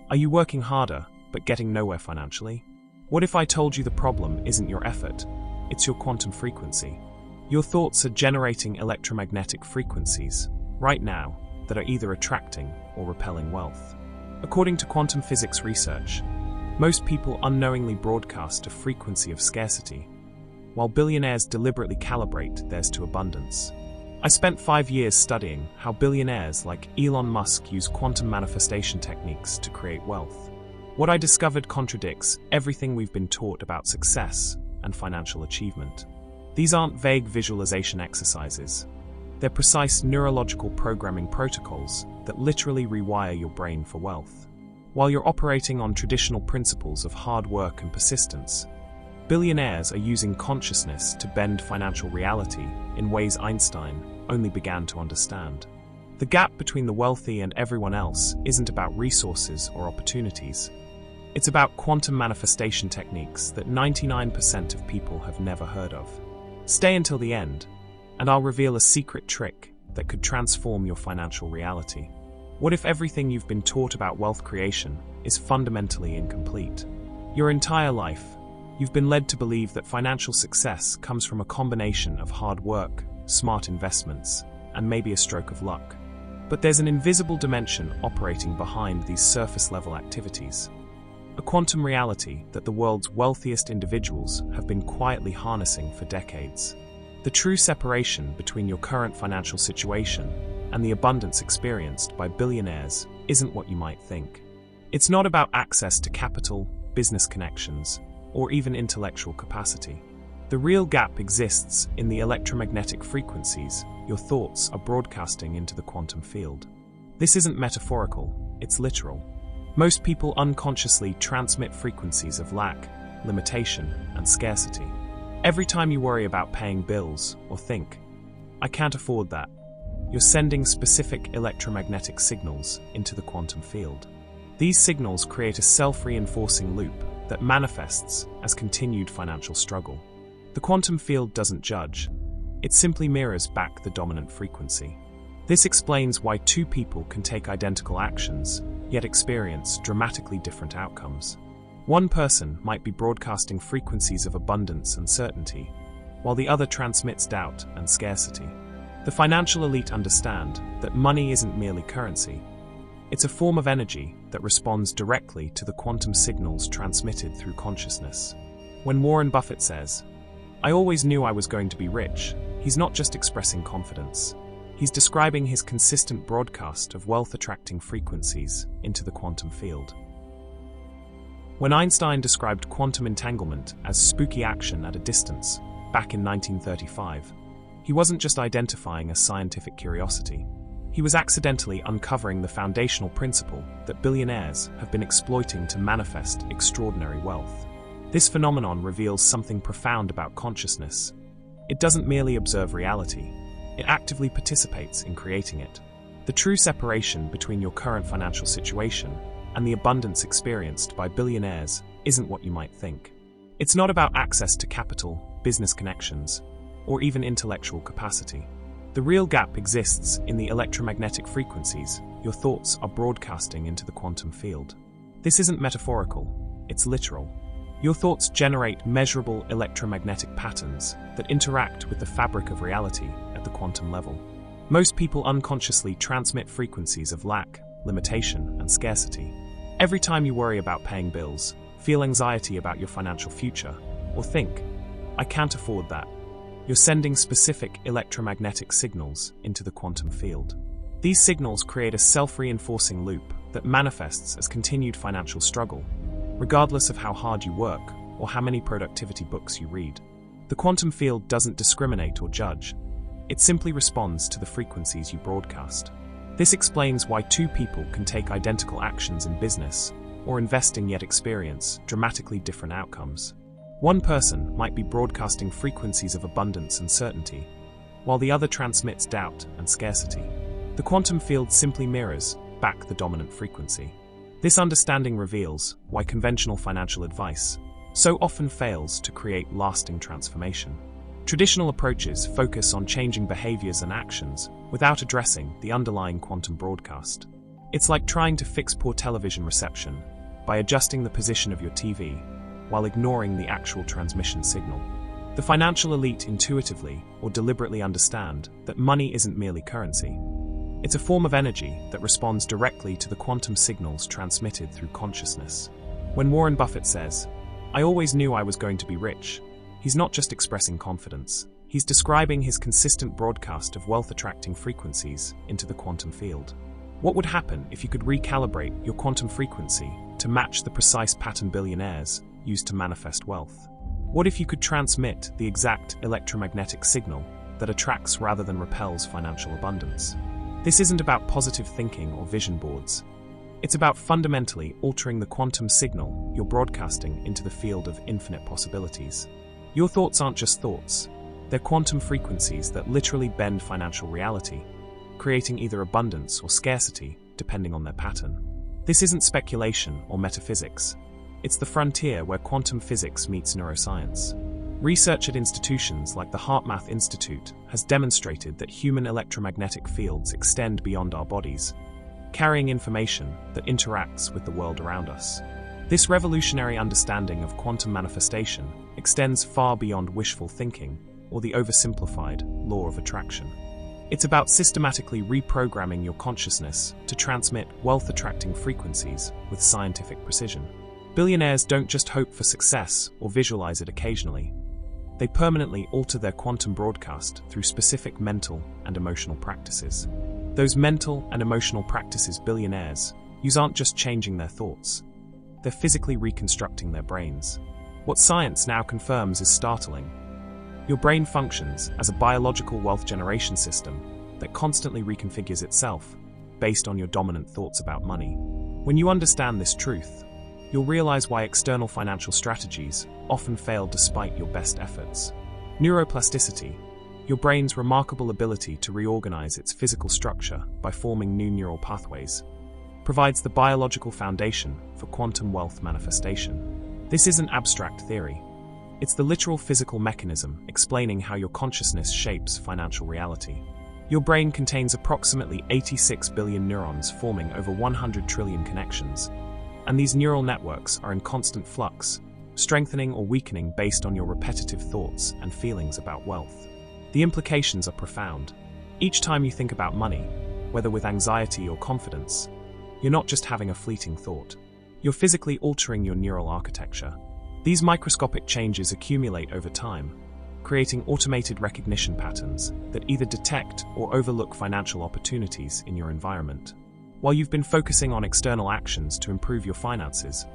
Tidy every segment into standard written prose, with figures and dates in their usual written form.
Are you working harder, but getting nowhere financially? What if I told you the problem isn't your effort, it's your quantum frequency? Your thoughts are generating electromagnetic frequencies, right now, that are either attracting or repelling wealth. According to quantum physics research, most people unknowingly broadcast a frequency of scarcity, while billionaires deliberately calibrate theirs to abundance. I spent 5 years studying how billionaires like Elon Musk use quantum manifestation techniques to create wealth. What I discovered contradicts everything we've been taught about success and financial achievement. These aren't vague visualization exercises. They're precise neurological programming protocols that literally rewire your brain for wealth. While you're operating on traditional principles of hard work and persistence, billionaires are using consciousness to bend financial reality in ways Einstein only began to understand. The gap between the wealthy and everyone else isn't about resources or opportunities. It's about quantum manifestation techniques that 99% of people have never heard of. Stay until the end, and I'll reveal a secret trick that could transform your financial reality. What if everything you've been taught about wealth creation is fundamentally incomplete? Your entire life, you've been led to believe that financial success comes from a combination of hard work, smart investments, and maybe a stroke of luck. But there's an invisible dimension operating behind these surface-level activities. A quantum reality that the world's wealthiest individuals have been quietly harnessing for decades. The true separation between your current financial situation and the abundance experienced by billionaires isn't what you might think. It's not about access to capital, business connections, or even intellectual capacity. The real gap exists in the electromagnetic frequencies your thoughts are broadcasting into the quantum field. This isn't metaphorical, it's literal. Most people unconsciously transmit frequencies of lack, limitation, and scarcity. Every time you worry about paying bills or think, "I can't afford that," you're sending specific electromagnetic signals into the quantum field. These signals create a self-reinforcing loop that manifests as continued financial struggle. The quantum field doesn't judge. It simply mirrors back the dominant frequency. This explains why two people can take identical actions, yet experience dramatically different outcomes. One person might be broadcasting frequencies of abundance and certainty, while the other transmits doubt and scarcity. The financial elite understand that money isn't merely currency. It's a form of energy that responds directly to the quantum signals transmitted through consciousness. When Warren Buffett says, "I always knew I was going to be rich," he's not just expressing confidence. He's describing his consistent broadcast of wealth-attracting frequencies into the quantum field. When Einstein described quantum entanglement as spooky action at a distance, back in 1935, he wasn't just identifying a scientific curiosity. He was accidentally uncovering the foundational principle that billionaires have been exploiting to manifest extraordinary wealth. This phenomenon reveals something profound about consciousness. It doesn't merely observe reality, it actively participates in creating it. The true separation between your current financial situation and the abundance experienced by billionaires isn't what you might think. It's not about access to capital, business connections, or even intellectual capacity. The real gap exists in the electromagnetic frequencies your thoughts are broadcasting into the quantum field. This isn't metaphorical, it's literal. Your thoughts generate measurable electromagnetic patterns that interact with the fabric of reality at the quantum level. Most people unconsciously transmit frequencies of lack, limitation, and scarcity. Every time you worry about paying bills, feel anxiety about your financial future, or think, "I can't afford that," you're sending specific electromagnetic signals into the quantum field. These signals create a self-reinforcing loop that manifests as continued financial struggle, regardless of how hard you work or how many productivity books you read. The quantum field doesn't discriminate or judge. It simply responds to the frequencies you broadcast. This explains why two people can take identical actions in business or investing yet experience dramatically different outcomes. One person might be broadcasting frequencies of abundance and certainty, while the other transmits doubt and scarcity. The quantum field simply mirrors back the dominant frequency. This understanding reveals why conventional financial advice so often fails to create lasting transformation. Traditional approaches focus on changing behaviors and actions without addressing the underlying quantum broadcast. It's like trying to fix poor television reception by adjusting the position of your TV while ignoring the actual transmission signal. The financial elite intuitively or deliberately understand that money isn't merely currency. It's a form of energy that responds directly to the quantum signals transmitted through consciousness. When Warren Buffett says, "I always knew I was going to be rich," he's not just expressing confidence. He's describing his consistent broadcast of wealth-attracting frequencies into the quantum field. What would happen if you could recalibrate your quantum frequency to match the precise pattern billionaires use to manifest wealth? What if you could transmit the exact electromagnetic signal that attracts rather than repels financial abundance? This isn't about positive thinking or vision boards. It's about fundamentally altering the quantum signal you're broadcasting into the field of infinite possibilities. Your thoughts aren't just thoughts. They're quantum frequencies that literally bend financial reality, creating either abundance or scarcity depending on their pattern. This isn't speculation or metaphysics. It's the frontier where quantum physics meets neuroscience. Research at institutions like the HeartMath Institute has demonstrated that human electromagnetic fields extend beyond our bodies, carrying information that interacts with the world around us. This revolutionary understanding of quantum manifestation extends far beyond wishful thinking or the oversimplified law of attraction. It's about systematically reprogramming your consciousness to transmit wealth-attracting frequencies with scientific precision. Billionaires don't just hope for success or visualize it occasionally. They permanently alter their quantum broadcast through specific mental and emotional practices. Those mental and emotional practices billionaires use aren't just changing their thoughts. They're physically reconstructing their brains. What science now confirms is startling. Your brain functions as a biological wealth generation system that constantly reconfigures itself based on your dominant thoughts about money. When you understand this truth, you'll realize why external financial strategies often fail despite your best efforts. Neuroplasticity, your brain's remarkable ability to reorganize its physical structure by forming new neural pathways, provides the biological foundation for quantum wealth manifestation. This isn't abstract theory. It's the literal physical mechanism explaining how your consciousness shapes financial reality. Your brain contains approximately 86 billion neurons forming over 100 trillion connections, and these neural networks are in constant flux, strengthening or weakening based on your repetitive thoughts and feelings about wealth. The implications are profound. Each time you think about money, whether with anxiety or confidence, you're not just having a fleeting thought. You're physically altering your neural architecture. These microscopic changes accumulate over time, creating automated recognition patterns that either detect or overlook financial opportunities in your environment. While you've been focusing on external actions to improve your finances,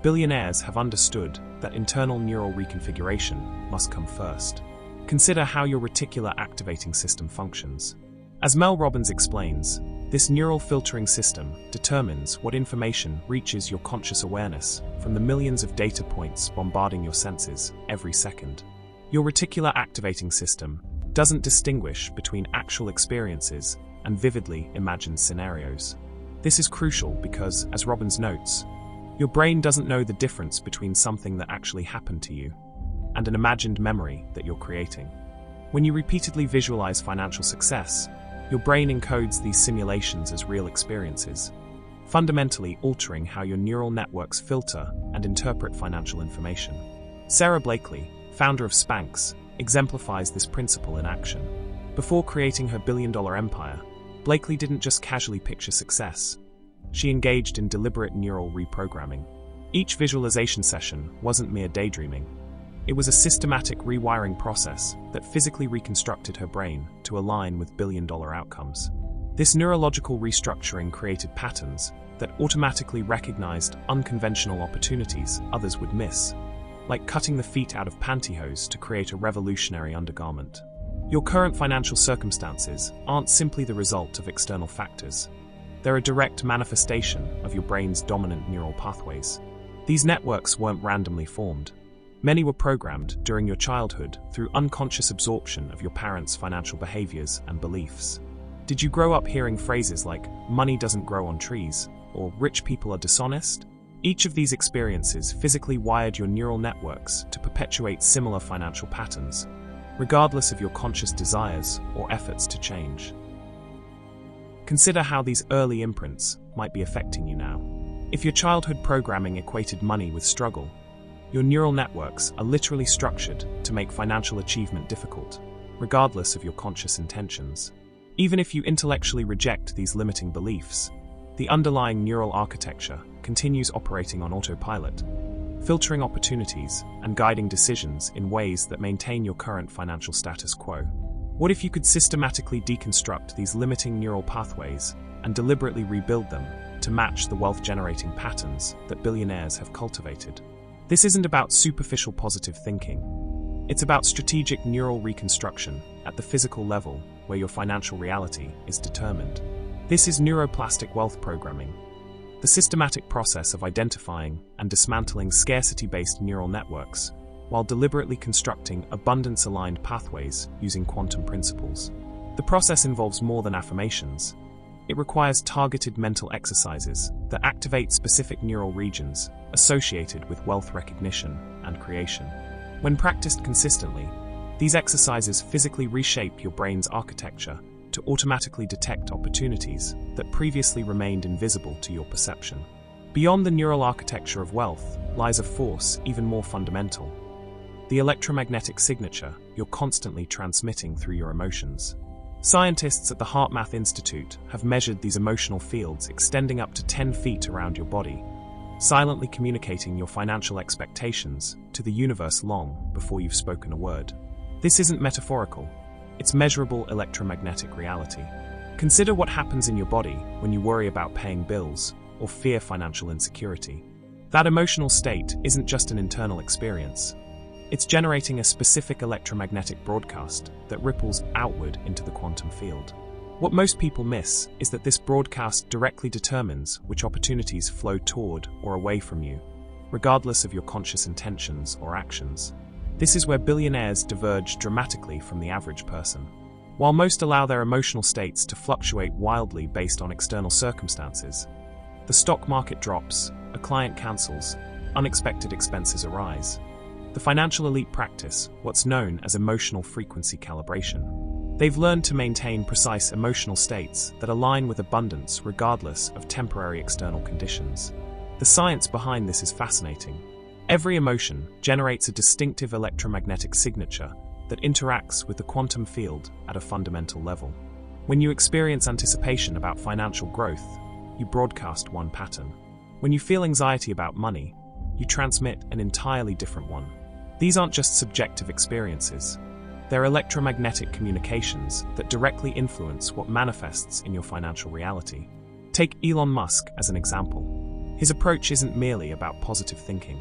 billionaires have understood that internal neural reconfiguration must come first. Consider how your reticular activating system functions. As Mel Robbins explains, this neural filtering system determines what information reaches your conscious awareness from the millions of data points bombarding your senses every second. Your reticular activating system doesn't distinguish between actual experiences and vividly imagined scenarios. This is crucial because, as Robbins notes, your brain doesn't know the difference between something that actually happened to you and an imagined memory that you're creating. When you repeatedly visualize financial success, your brain encodes these simulations as real experiences, fundamentally altering how your neural networks filter and interpret financial information. Sarah Blakely, founder of Spanx, exemplifies this principle in action. Before creating her billion-dollar empire, Blakely didn't just casually picture success. She engaged in deliberate neural reprogramming. Each visualization session wasn't mere daydreaming. It was a systematic rewiring process that physically reconstructed her brain to align with billion-dollar outcomes. This neurological restructuring created patterns that automatically recognized unconventional opportunities others would miss, like cutting the feet out of pantyhose to create a revolutionary undergarment. Your current financial circumstances aren't simply the result of external factors. They're a direct manifestation of your brain's dominant neural pathways. These networks weren't randomly formed. Many were programmed during your childhood through unconscious absorption of your parents' financial behaviors and beliefs. Did you grow up hearing phrases like, "money doesn't grow on trees," or "rich people are dishonest"? Each of these experiences physically wired your neural networks to perpetuate similar financial patterns, regardless of your conscious desires or efforts to change. Consider how these early imprints might be affecting you now. If your childhood programming equated money with struggle, your neural networks are literally structured to make financial achievement difficult, regardless of your conscious intentions. Even if you intellectually reject these limiting beliefs, the underlying neural architecture continues operating on autopilot, filtering opportunities and guiding decisions in ways that maintain your current financial status quo. What if you could systematically deconstruct these limiting neural pathways and deliberately rebuild them to match the wealth-generating patterns that billionaires have cultivated? This isn't about superficial positive thinking. It's about strategic neural reconstruction at the physical level where your financial reality is determined. This is neuroplastic wealth programming, the systematic process of identifying and dismantling scarcity-based neural networks while deliberately constructing abundance-aligned pathways using quantum principles. The process involves more than affirmations. It requires targeted mental exercises that activate specific neural regions associated with wealth recognition and creation. When practiced consistently, these exercises physically reshape your brain's architecture to automatically detect opportunities that previously remained invisible to your perception. Beyond the neural architecture of wealth lies a force even more fundamental: the electromagnetic signature you're constantly transmitting through your emotions. Scientists at the HeartMath Institute have measured these emotional fields extending up to 10 feet around your body, silently communicating your financial expectations to the universe long before you've spoken a word. This isn't metaphorical, it's measurable electromagnetic reality. Consider what happens in your body when you worry about paying bills or fear financial insecurity. That emotional state isn't just an internal experience. It's generating a specific electromagnetic broadcast that ripples outward into the quantum field. What most people miss is that this broadcast directly determines which opportunities flow toward or away from you, regardless of your conscious intentions or actions. This is where billionaires diverge dramatically from the average person. While most allow their emotional states to fluctuate wildly based on external circumstances, the stock market drops, a client cancels, unexpected expenses arise. The financial elite practice what's known as emotional frequency calibration. They've learned to maintain precise emotional states that align with abundance regardless of temporary external conditions. The science behind this is fascinating. Every emotion generates a distinctive electromagnetic signature that interacts with the quantum field at a fundamental level. When you experience anticipation about financial growth, you broadcast one pattern. When you feel anxiety about money, you transmit an entirely different one. These aren't just subjective experiences. They're electromagnetic communications that directly influence what manifests in your financial reality. Take Elon Musk as an example. His approach isn't merely about positive thinking.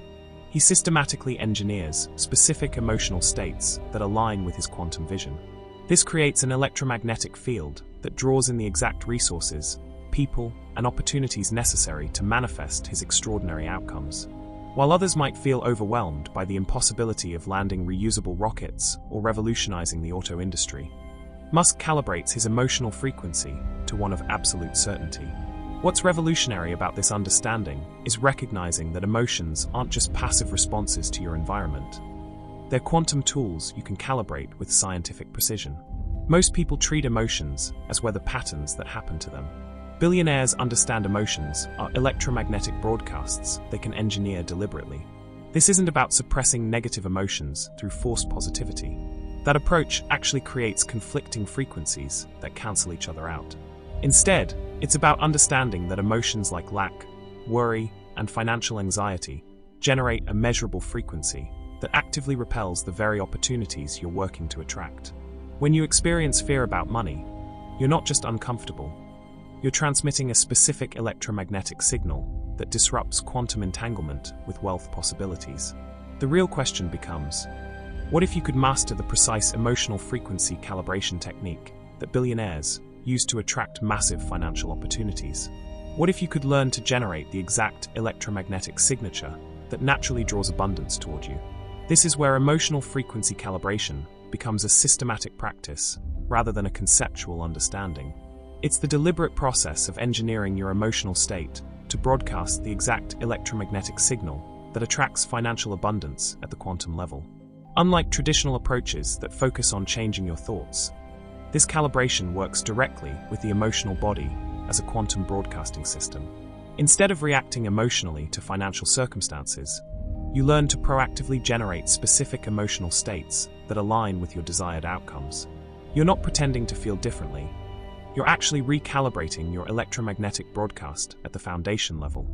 He systematically engineers specific emotional states that align with his quantum vision. This creates an electromagnetic field that draws in the exact resources, people, and opportunities necessary to manifest his extraordinary outcomes. While others might feel overwhelmed by the impossibility of landing reusable rockets or revolutionizing the auto industry, Musk calibrates his emotional frequency to one of absolute certainty. What's revolutionary about this understanding is recognizing that emotions aren't just passive responses to your environment. They're quantum tools you can calibrate with scientific precision. Most people treat emotions as weather patterns that happen to them. Billionaires understand emotions are electromagnetic broadcasts they can engineer deliberately. This isn't about suppressing negative emotions through forced positivity. That approach actually creates conflicting frequencies that cancel each other out. Instead, it's about understanding that emotions like lack, worry, and financial anxiety generate a measurable frequency that actively repels the very opportunities you're working to attract. When you experience fear about money, you're not just uncomfortable. You're transmitting a specific electromagnetic signal that disrupts quantum entanglement with wealth possibilities. The real question becomes, what if you could master the precise emotional frequency calibration technique that billionaires use to attract massive financial opportunities? What if you could learn to generate the exact electromagnetic signature that naturally draws abundance toward you? This is where emotional frequency calibration becomes a systematic practice rather than a conceptual understanding. It's the deliberate process of engineering your emotional state to broadcast the exact electromagnetic signal that attracts financial abundance at the quantum level. Unlike traditional approaches that focus on changing your thoughts, This calibration works directly with the emotional body as a quantum broadcasting system. Instead of reacting emotionally to financial circumstances, you learn to proactively generate specific emotional states that align with your desired outcomes. You're not pretending to feel differently. You're actually recalibrating your electromagnetic broadcast at the foundation level.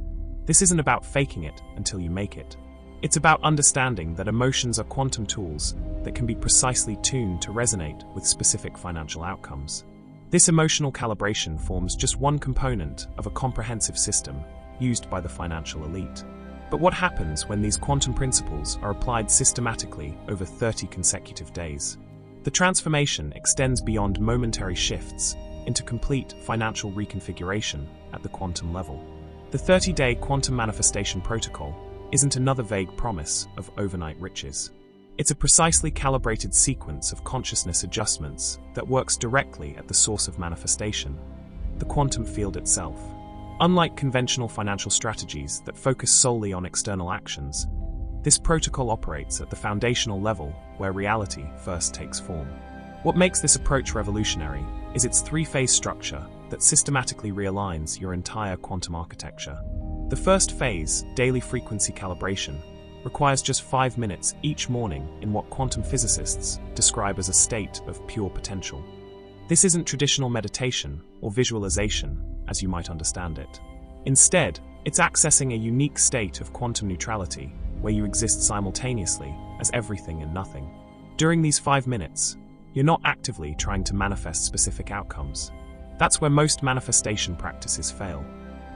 This isn't about faking it until you make it. It's about understanding that emotions are quantum tools that can be precisely tuned to resonate with specific financial outcomes. This emotional calibration forms just one component of a comprehensive system used by the financial elite. But what happens when these quantum principles are applied systematically over 30 consecutive days? The transformation extends beyond momentary shifts into complete financial reconfiguration at the quantum level. The 30-day quantum manifestation protocol isn't another vague promise of overnight riches. It's a precisely calibrated sequence of consciousness adjustments that works directly at the source of manifestation, the quantum field itself. Unlike conventional financial strategies that focus solely on external actions, this protocol operates at the foundational level where reality first takes form. What makes this approach revolutionary is its three-phase structure that systematically realigns your entire quantum architecture. The first phase, daily frequency calibration, requires just 5 minutes each morning in what quantum physicists describe as a state of pure potential. This isn't traditional meditation or visualization, as you might understand it. Instead, it's accessing a unique state of quantum neutrality, where you exist simultaneously as everything and nothing. During these 5 minutes, you're not actively trying to manifest specific outcomes. That's where most manifestation practices fail.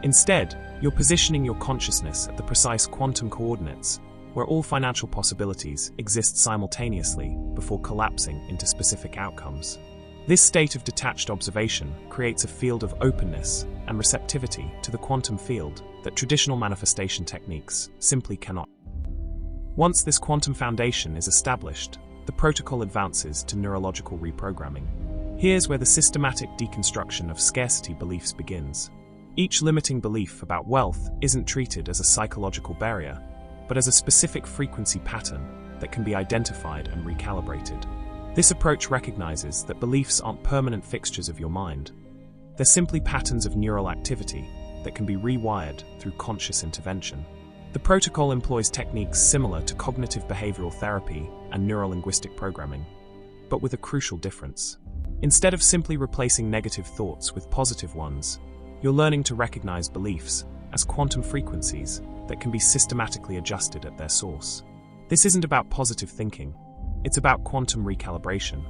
Instead, you're positioning your consciousness at the precise quantum coordinates, where all financial possibilities exist simultaneously before collapsing into specific outcomes. This state of detached observation creates a field of openness and receptivity to the quantum field that traditional manifestation techniques simply cannot. Once this quantum foundation is established, the protocol advances to neurological reprogramming. Here's where the systematic deconstruction of scarcity beliefs begins. Each limiting belief about wealth isn't treated as a psychological barrier, but as a specific frequency pattern that can be identified and recalibrated. This approach recognizes that beliefs aren't permanent fixtures of your mind. They're simply patterns of neural activity that can be rewired through conscious intervention. The protocol employs techniques similar to cognitive behavioral therapy and neuro-linguistic programming, but with a crucial difference. Instead of simply replacing negative thoughts with positive ones, you're learning to recognize beliefs as quantum frequencies that can be systematically adjusted at their source. This isn't about positive thinking, it's about quantum recalibration.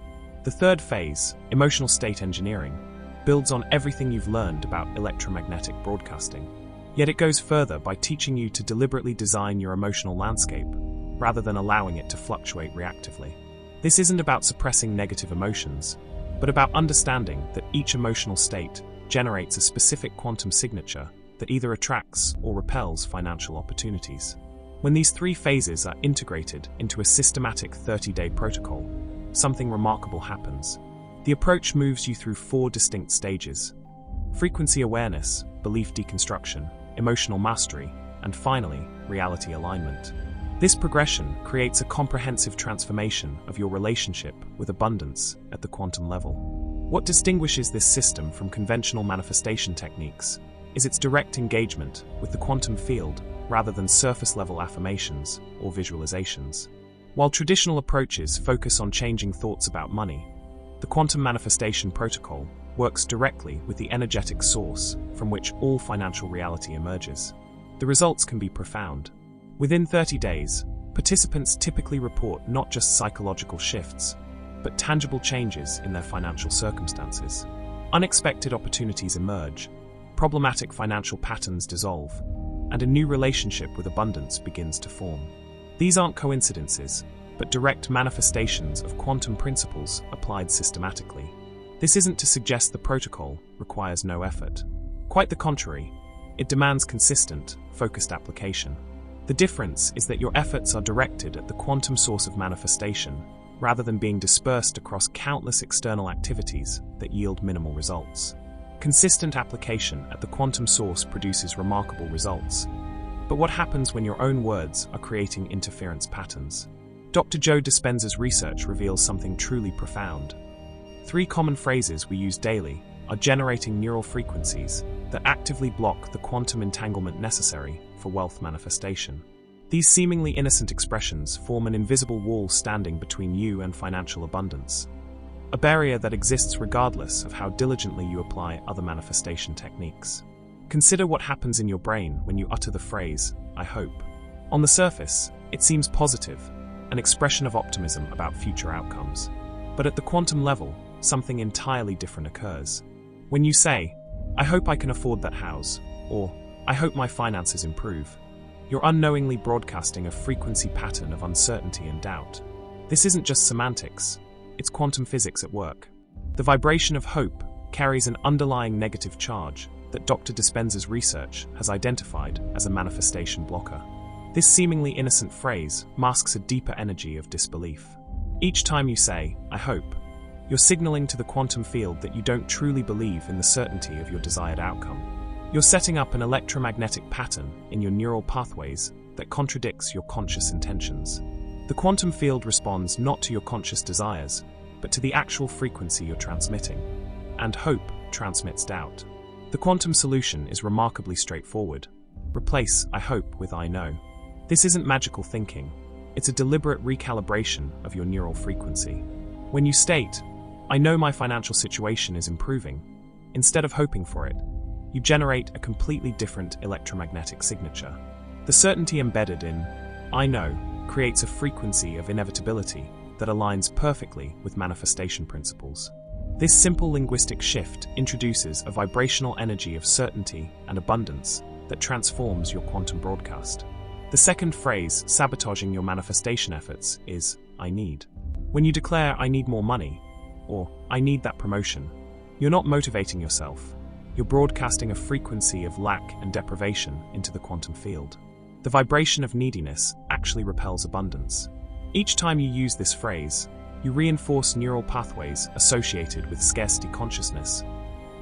The third phase, emotional state engineering, builds on everything you've learned about electromagnetic broadcasting. Yet it goes further by teaching you to deliberately design your emotional landscape, rather than allowing it to fluctuate reactively. This isn't about suppressing negative emotions, but about understanding that each emotional state generates a specific quantum signature that either attracts or repels financial opportunities. When these three phases are integrated into a systematic 30-day protocol, something remarkable happens. The approach moves you through 4 distinct stages: frequency awareness, belief deconstruction, emotional mastery, and finally, reality alignment. This progression creates a comprehensive transformation of your relationship with abundance at the quantum level. What distinguishes this system from conventional manifestation techniques is its direct engagement with the quantum field rather than surface-level affirmations or visualizations. While traditional approaches focus on changing thoughts about money, the quantum manifestation protocol works directly with the energetic source from which all financial reality emerges. The results can be profound. Within 30 days, participants typically report not just psychological shifts, but tangible changes in their financial circumstances. Unexpected opportunities emerge, problematic financial patterns dissolve, and a new relationship with abundance begins to form. These aren't coincidences, but direct manifestations of quantum principles applied systematically. This isn't to suggest the protocol requires no effort. Quite the contrary, it demands consistent, focused application. The difference is that your efforts are directed at the quantum source of manifestation, rather than being dispersed across countless external activities that yield minimal results. Consistent application at the quantum source produces remarkable results. But what happens when your own words are creating interference patterns? Dr. Joe Dispenza's research reveals something truly profound. 3 common phrases we use daily are generating neural frequencies that actively block the quantum entanglement necessary for wealth manifestation. These seemingly innocent expressions form an invisible wall standing between you and financial abundance, a barrier that exists regardless of how diligently you apply other manifestation techniques. Consider what happens in your brain when you utter the phrase, "I hope." On the surface, it seems positive, an expression of optimism about future outcomes. But at the quantum level, something entirely different occurs. When you say, "I hope I can afford that house," or "I hope my finances improve," you're unknowingly broadcasting a frequency pattern of uncertainty and doubt. This isn't just semantics, it's quantum physics at work. The vibration of hope carries an underlying negative charge that Dr. Dispenza's research has identified as a manifestation blocker. This seemingly innocent phrase masks a deeper energy of disbelief. Each time you say, "I hope," you're signaling to the quantum field that you don't truly believe in the certainty of your desired outcome. You're setting up an electromagnetic pattern in your neural pathways that contradicts your conscious intentions. The quantum field responds not to your conscious desires, but to the actual frequency you're transmitting. And hope transmits doubt. The quantum solution is remarkably straightforward. Replace "I hope" with "I know." This isn't magical thinking. It's a deliberate recalibration of your neural frequency. When you state, "I know my financial situation is improving," instead of hoping for it, you generate a completely different electromagnetic signature. The certainty embedded in "I know" creates a frequency of inevitability that aligns perfectly with manifestation principles. This simple linguistic shift introduces a vibrational energy of certainty and abundance that transforms your quantum broadcast. The second phrase sabotaging your manifestation efforts is "I need." When you declare "I need more money," or "I need that promotion," you're not motivating yourself. You're broadcasting a frequency of lack and deprivation into the quantum field. The vibration of neediness actually repels abundance. Each time you use this phrase, you reinforce neural pathways associated with scarcity consciousness,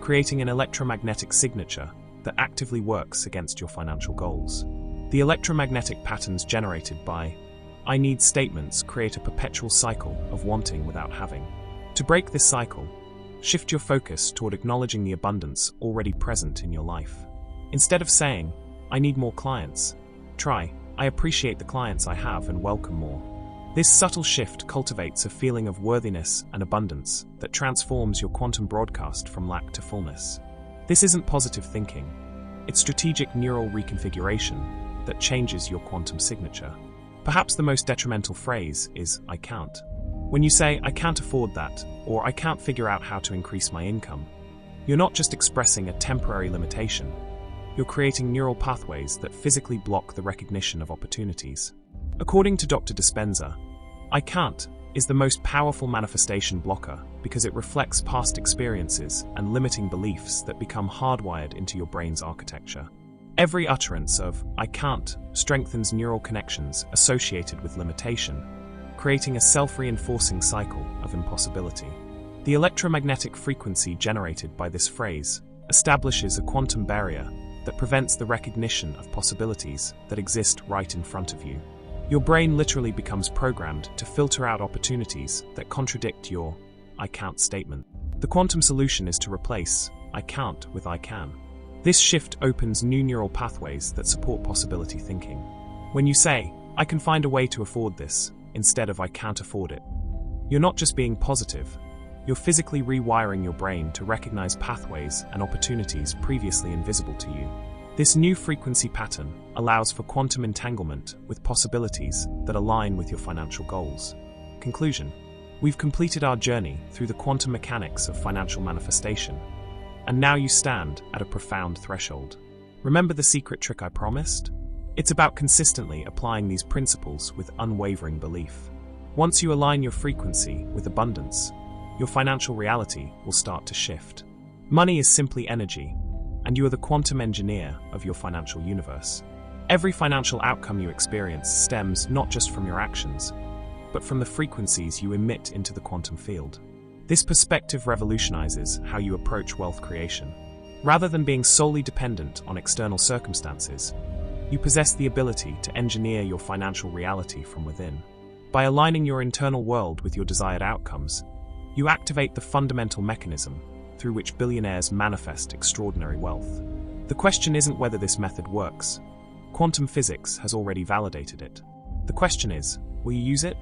creating an electromagnetic signature that actively works against your financial goals. The electromagnetic patterns generated by "I need" statements create a perpetual cycle of wanting without having. To break this cycle, shift your focus toward acknowledging the abundance already present in your life. Instead of saying, "I need more clients," try, "I appreciate the clients I have and welcome more." This subtle shift cultivates a feeling of worthiness and abundance that transforms your quantum broadcast from lack to fullness. This isn't positive thinking. It's strategic neural reconfiguration that changes your quantum signature. Perhaps the most detrimental phrase is "I can't." When you say "I can't afford that," or "I can't figure out how to increase my income," you're not just expressing a temporary limitation. You're creating neural pathways that physically block the recognition of opportunities. According to Dr. Dispenza, "I can't" is the most powerful manifestation blocker because it reflects past experiences and limiting beliefs that become hardwired into your brain's architecture. Every utterance of "I can't" strengthens neural connections associated with limitation, creating a self-reinforcing cycle of impossibility. The electromagnetic frequency generated by this phrase establishes a quantum barrier that prevents the recognition of possibilities that exist right in front of you. Your brain literally becomes programmed to filter out opportunities that contradict your "I can't" statement. The quantum solution is to replace "I can't" with "I can." This shift opens new neural pathways that support possibility thinking. When you say, "I can find a way to afford this," instead of "I can't afford it," you're not just being positive, you're physically rewiring your brain to recognize pathways and opportunities previously invisible to you. This new frequency pattern allows for quantum entanglement with possibilities that align with your financial goals. Conclusion: we've completed our journey through the quantum mechanics of financial manifestation, and now you stand at a profound threshold. Remember the secret trick I promised? It's about consistently applying these principles with unwavering belief. Once you align your frequency with abundance, your financial reality will start to shift. Money is simply energy, and you are the quantum engineer of your financial universe. Every financial outcome you experience stems not just from your actions, but from the frequencies you emit into the quantum field. This perspective revolutionizes how you approach wealth creation. Rather than being solely dependent on external circumstances, you possess the ability to engineer your financial reality from within. By aligning your internal world with your desired outcomes, You activate the fundamental mechanism through which billionaires manifest extraordinary wealth. The question isn't whether this method works. Quantum physics has already validated it. The question is, will you use it?